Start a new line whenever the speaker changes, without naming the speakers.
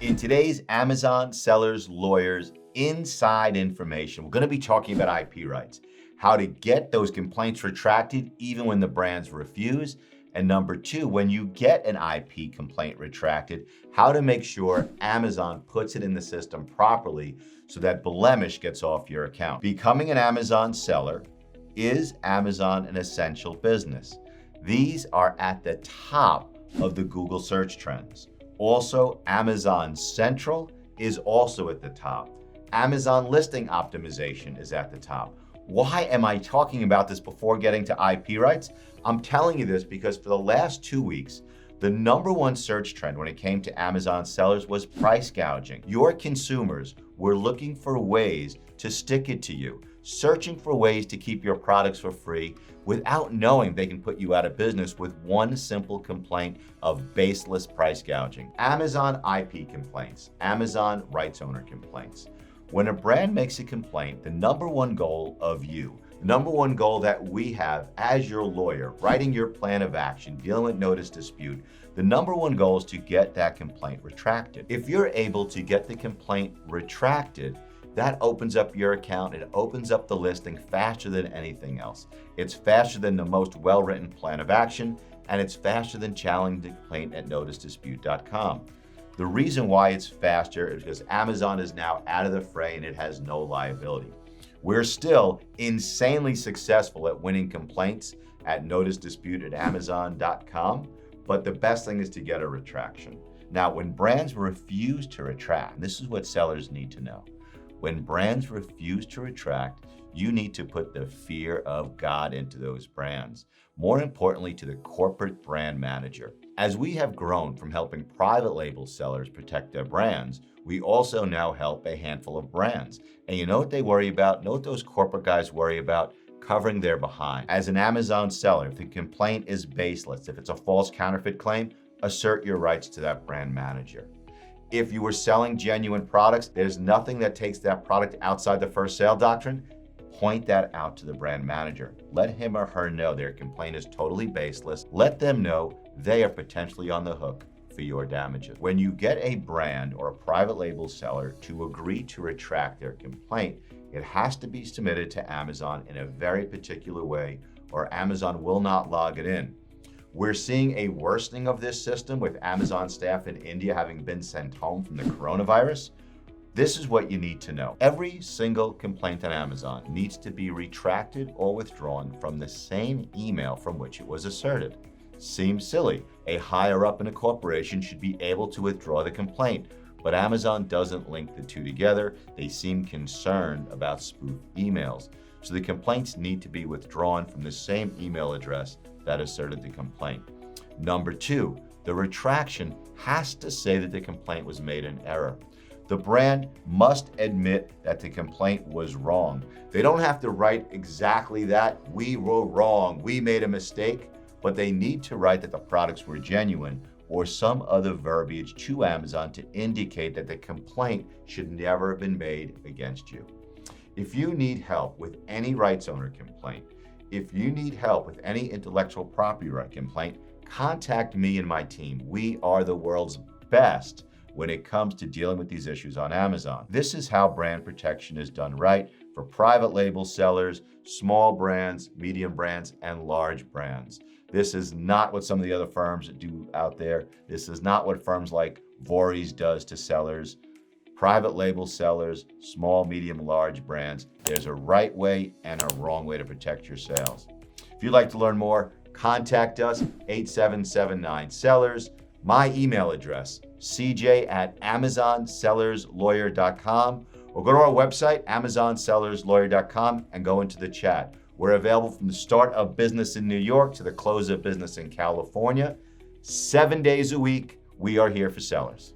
In today's Amazon Sellers Lawyers Inside Information, we're going to be talking about IP rights, how to get those complaints retracted even when the brands refuse, and number two, when you get an IP complaint retracted, how to make sure Amazon puts it in the system properly so that blemish gets off your account. Becoming an Amazon seller, is Amazon an essential business? These are at the top of the Google search trends. Also, Amazon Central is also at the top. Amazon listing optimization is at the top. Why am I talking about this before getting to IP rights? I'm telling you this because for the last 2 weeks, the #1 search trend when it came to Amazon sellers was price gouging. Your consumers were looking for ways to stick it to you, searching for ways to keep your products for free without knowing they can put you out of business with one simple complaint of baseless price gouging. Amazon IP complaints, Amazon rights owner complaints. When a brand makes a complaint, the #1 goal of you, the #1 goal that we have as your lawyer, writing your plan of action, dealing with notice dispute, the #1 goal is to get that complaint retracted. If you're able to get the complaint retracted, that opens up your account, it opens up the listing faster than anything else. It's faster than the most well-written plan of action, and it's faster than challenging the complaint at noticedispute.com. The reason why it's faster is because Amazon is now out of the fray and it has no liability. We're still insanely successful at winning complaints at noticedispute@amazon.com, but the best thing is to get a retraction. Now, when brands refuse to retract, and this is what sellers need to know, when brands refuse to retract, you need to put the fear of God into those brands. More importantly, to the corporate brand manager. As we have grown from helping private label sellers protect their brands, we also now help a handful of brands. And you know what they worry about? Know what those corporate guys worry about? Covering their behind. As an Amazon seller, if the complaint is baseless, if it's a false counterfeit claim, assert your rights to that brand manager. If you were selling genuine products, there's nothing that takes that product outside the first sale doctrine. Point that out to the brand manager. Let him or her know their complaint is totally baseless. Let them know they are potentially on the hook for your damages. When you get a brand or a private label seller to agree to retract their complaint, it has to be submitted to Amazon in a very particular way, or Amazon will not log it in. We're seeing a worsening of this system with Amazon staff in India having been sent home from the coronavirus. This is what you need to know. Every single complaint on Amazon needs to be retracted or withdrawn from the same email from which it was asserted. Seems silly. A higher up in a corporation should be able to withdraw the complaint, but Amazon doesn't link the two together. They seem concerned about spoof emails. So the complaints need to be withdrawn from the same email address that asserted the complaint. #2, the retraction has to say that the complaint was made in error. The brand must admit that the complaint was wrong. They don't have to write exactly that, we were wrong, we made a mistake, but they need to write that the products were genuine or some other verbiage to Amazon to indicate that the complaint should never have been made against you. If you need help with any rights owner complaint, if you need help with any intellectual property right complaint, contact me and my team. We are the world's best when it comes to dealing with these issues on Amazon. This is how brand protection is done right for private label sellers, small brands, medium brands, and large brands. This is not what some of the other firms do out there. This is not what firms like Voorhees does to sellers. Private label sellers, small, medium, large brands, there's a right way and a wrong way to protect your sales. If you'd like to learn more, contact us, 8779sellers. My email address, cj@amazonsellerslawyer.com, or go to our website, amazonsellerslawyer.com, and go into the chat. We're available from the start of business in New York to the close of business in California. 7 days a week, we are here for sellers.